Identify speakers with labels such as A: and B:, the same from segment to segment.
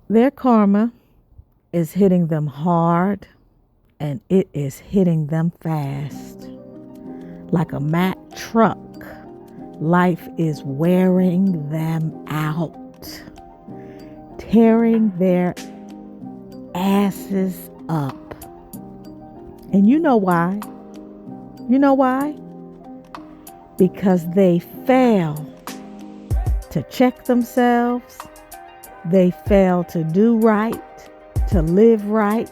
A: Their karma is hitting them hard, and it is hitting them fast. Like a Mack truck, life is wearing them out, tearing their asses up. And you know why? You know why? Because they fail to check themselves. They fail to do right, to live right,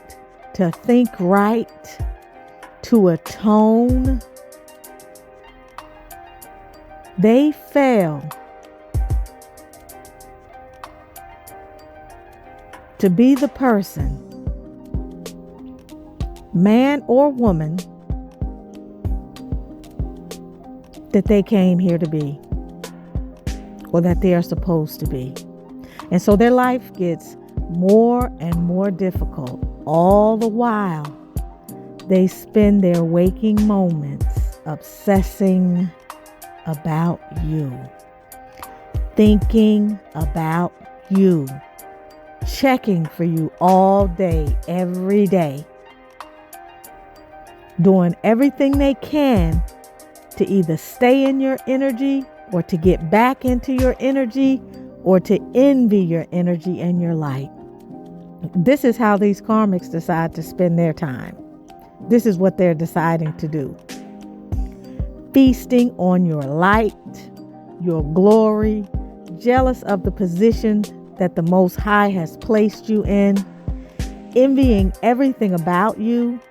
A: to think right, to atone. They fail to be the person, man or woman, that they came here to be, or that they are supposed to be. And so their life gets more and more difficult. All the while, they spend their waking moments obsessing about you, thinking about you, checking for you all day, every day, doing everything they can to either stay in your energy or to get back into your energy or to envy your energy and your light. This is how these karmics decide to spend their time. This is what they're deciding to do. Feasting on your light, your glory, jealous of the position that the Most High has placed you in, envying everything about you,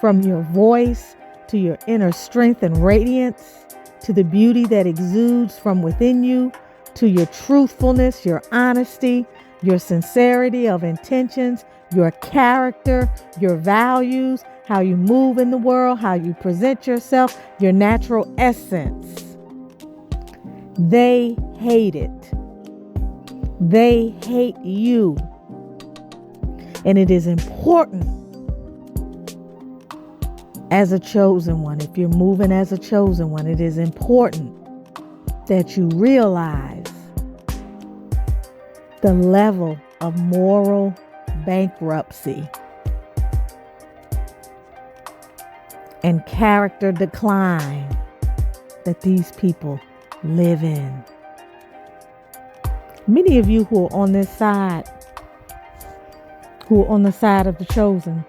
A: from your voice to your inner strength and radiance, to the beauty that exudes from within you, to your truthfulness, your honesty, your sincerity of intentions, your character, your values, how you move in the world, how you present yourself, your natural essence. They hate it. They hate you. And it is important as a chosen one, if you're moving as a chosen one, it is important that you realize the level of moral bankruptcy and character decline that these people live in. Many of you who are on this side, who are on the side of the chosen,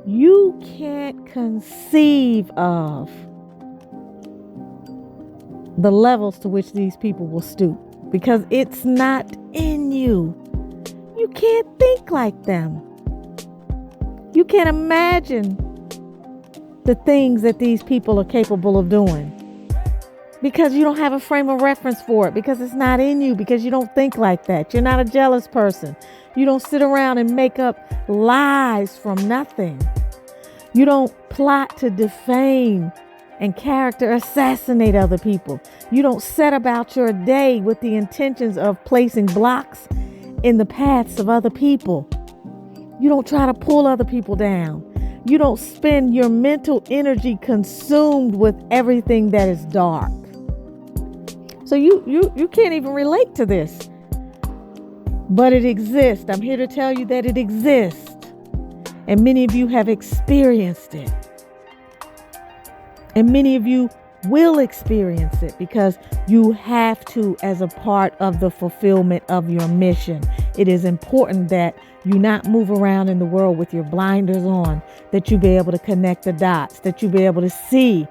A: you can't conceive of the levels to which these people will stoop, because it's not in you. You can't think like them. You can't imagine the things that these people are capable of doing, because you don't have a frame of reference for it, because it's not in you, because you don't think like that. You're not a jealous person. You don't sit around and make up lies from nothing. You don't plot to defame and character assassinate other people. You don't set about your day with the intentions of placing blocks in the paths of other people. You don't try to pull other people down. You don't spend your mental energy consumed with everything that is dark. So you can't even relate to this. But it exists. I'm here to tell you that it exists. And many of you have experienced it. And many of you will experience it, because you have to, as a part of the fulfillment of your mission. It is important that you not move around in the world with your blinders on, that you be able to connect the dots, that you be able to see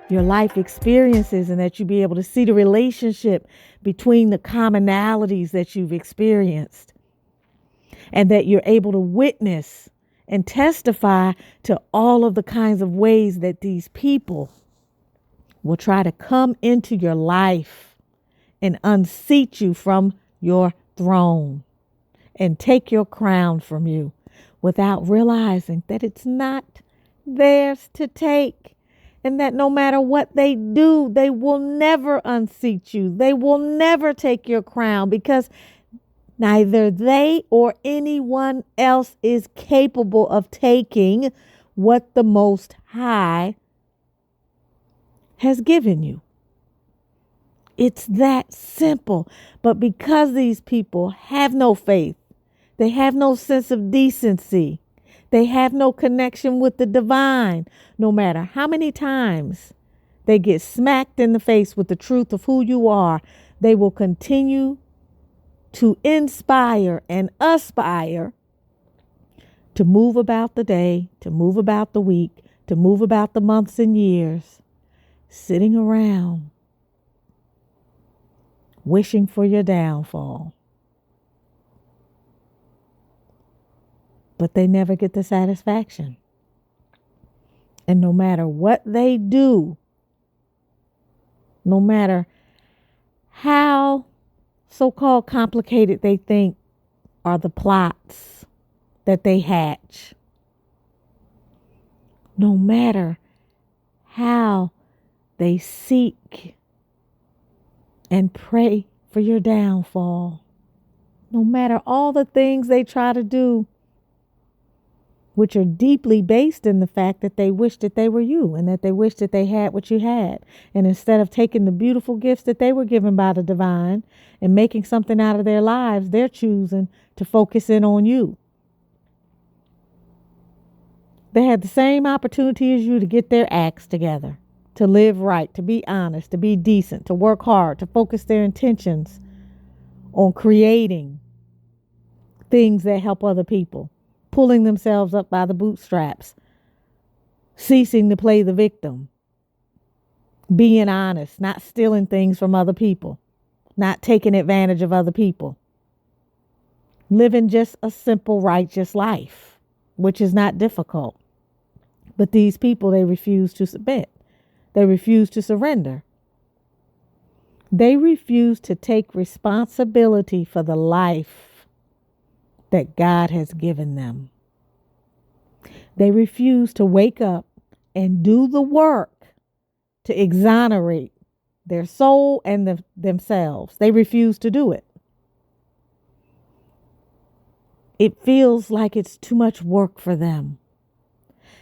A: your life experiences, and that you be able to see the relationship between the commonalities that you've experienced, and that you're able to witness and testify to all of the kinds of ways that these people will try to come into your life and unseat you from your throne and take your crown from you, without realizing that it's not theirs to take, and that no matter what they do, they will never unseat you. They will never take your crown, because neither they or anyone else is capable of taking what the Most High has given you. It's that simple. But because these people have no faith, They have no sense of decency. They have no connection with the divine. No matter how many times they get smacked in the face with the truth of who you are, they will continue to inspire and aspire to move about the day, to move about the week, to move about the months and years, sitting around wishing for your downfall. But they never get the satisfaction. And no matter what they do, no matter how so-called complicated they think are the plots that they hatch, no matter how they seek and pray for your downfall, no matter all the things they try to do, which are deeply based in the fact that they wish that they were you and that they wish that they had what you had. And instead of taking the beautiful gifts that they were given by the divine and making something out of their lives, they're choosing to focus in on you. They had the same opportunity as you to get their acts together, to live right, to be honest, to be decent, to work hard, to focus their intentions on creating things that help other people, pulling themselves up by the bootstraps, ceasing to play the victim, being honest, not stealing things from other people, not taking advantage of other people, living just a simple, righteous life, which is not difficult. But these people, they refuse to submit. They refuse to surrender. They refuse to take responsibility for the life that God has given them. They refuse to wake up and do the work to exonerate their soul and themselves. They refuse to do it. It feels like it's too much work for them.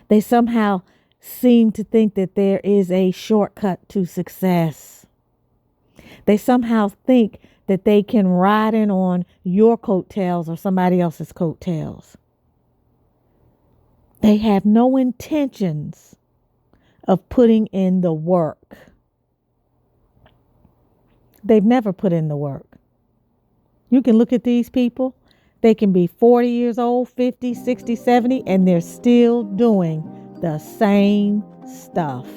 A: They somehow seem to think that there is a shortcut to success. They somehow think that they can ride in on your coattails or somebody else's coattails. They have no intentions of putting in the work. They've never put in the work. You can look at these people. They can be 40 years old, 50, 60, 70, and they're still doing the same stuff.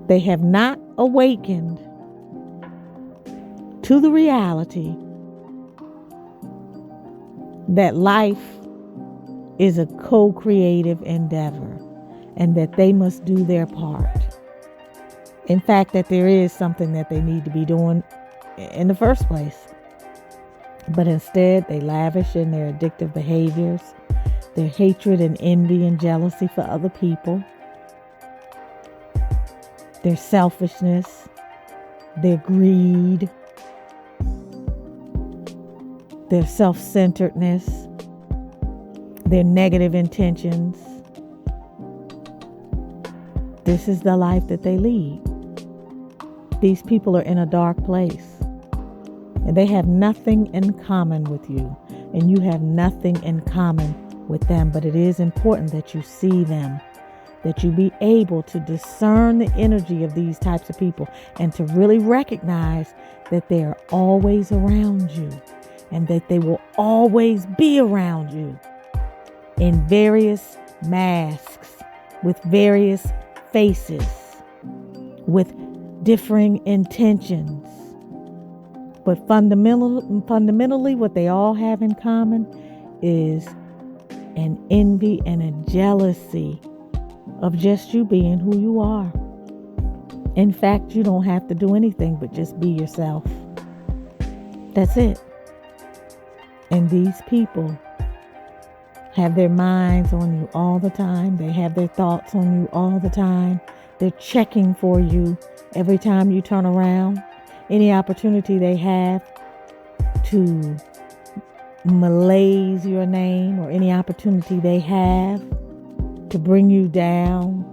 A: They have not awakened to the reality that life is a co-creative endeavor and that they must do their part. In fact, that there is something that they need to be doing in the first place. But instead, they lavish in their addictive behaviors, their hatred and envy and jealousy for other people, their selfishness, their greed, their self-centeredness, their negative intentions. This is the life that they lead. These people are in a dark place. And they have nothing in common with you. And you have nothing in common with them. But it is important that you see them. That you be able to discern the energy of these types of people. And to really recognize that they are always around you. And that they will always be around you. In various masks. With various faces. With differing intentions. But fundamentally, what they all have in common is an envy and a jealousy of just you being who you are. In fact, you don't have to do anything but just be yourself. That's it. And these people have their minds on you all the time. They have their thoughts on you all the time. They're checking for you every time you turn around. Any opportunity they have to malaise your name, or any opportunity they have to bring you down,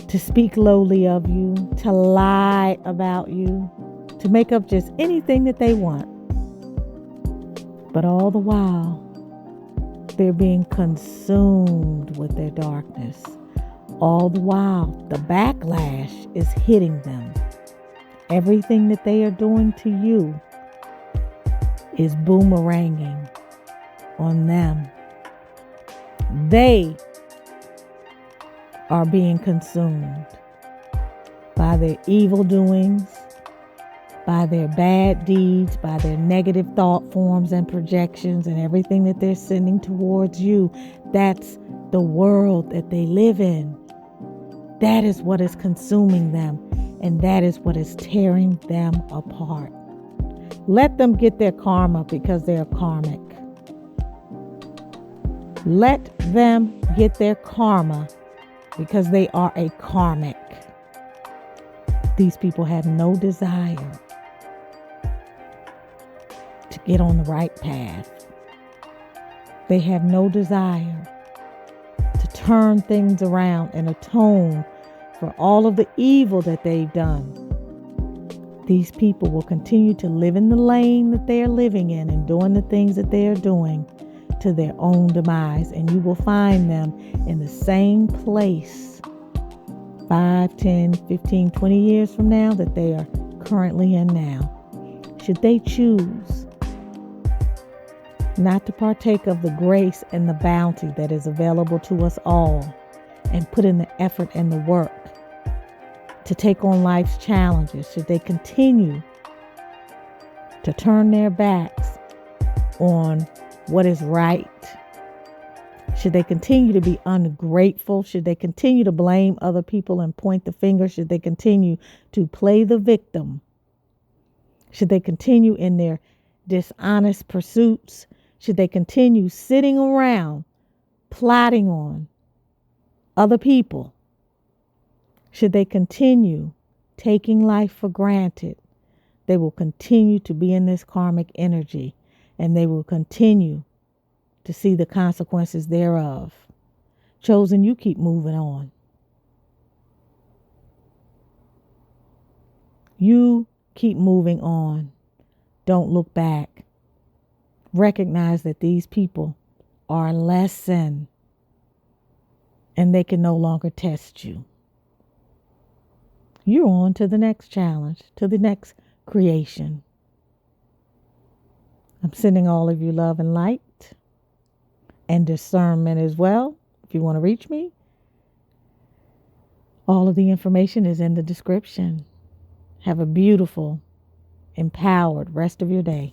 A: to speak lowly of you, to lie about you, to make up just anything that they want. But all the while, they're being consumed with their darkness. All the while, the backlash is hitting them. Everything that they are doing to you is boomeranging on them. They are being consumed by their evil doings, by their bad deeds, by their negative thought forms and projections and everything that they're sending towards you. That's the world that they live in. That is what is consuming them, and that is what is tearing them apart. Let them get their karma because they are karmic. Let them get their karma because they are a karmic. These people have no desire to get on the right path. They have no desire to turn things around and atone for all of the evil that they've done. These people will continue to live in the lane that they are living in and doing the things that they are doing to their own demise. And you will find them in the same place 5, 10, 15, 20 years from now that they are currently in now. Should they choose not to partake of the grace and the bounty that is available to us all and put in the effort and the work to take on life's challenges, should they continue to turn their backs on what is right, should they continue to be ungrateful, should they continue to blame other people and point the finger, should they continue to play the victim, should they continue in their dishonest pursuits, should they continue sitting around plotting on other people, should they continue taking life for granted, they will continue to be in this karmic energy, and they will continue to see the consequences thereof. Chosen, you keep moving on. You keep moving on. Don't look back. Recognize that these people are a lesson, and they can no longer test you. You're on to the next challenge, to the next creation. I'm sending all of you love and light and discernment as well. If you want to reach me, all of the information is in the description. Have a beautiful, empowered rest of your day.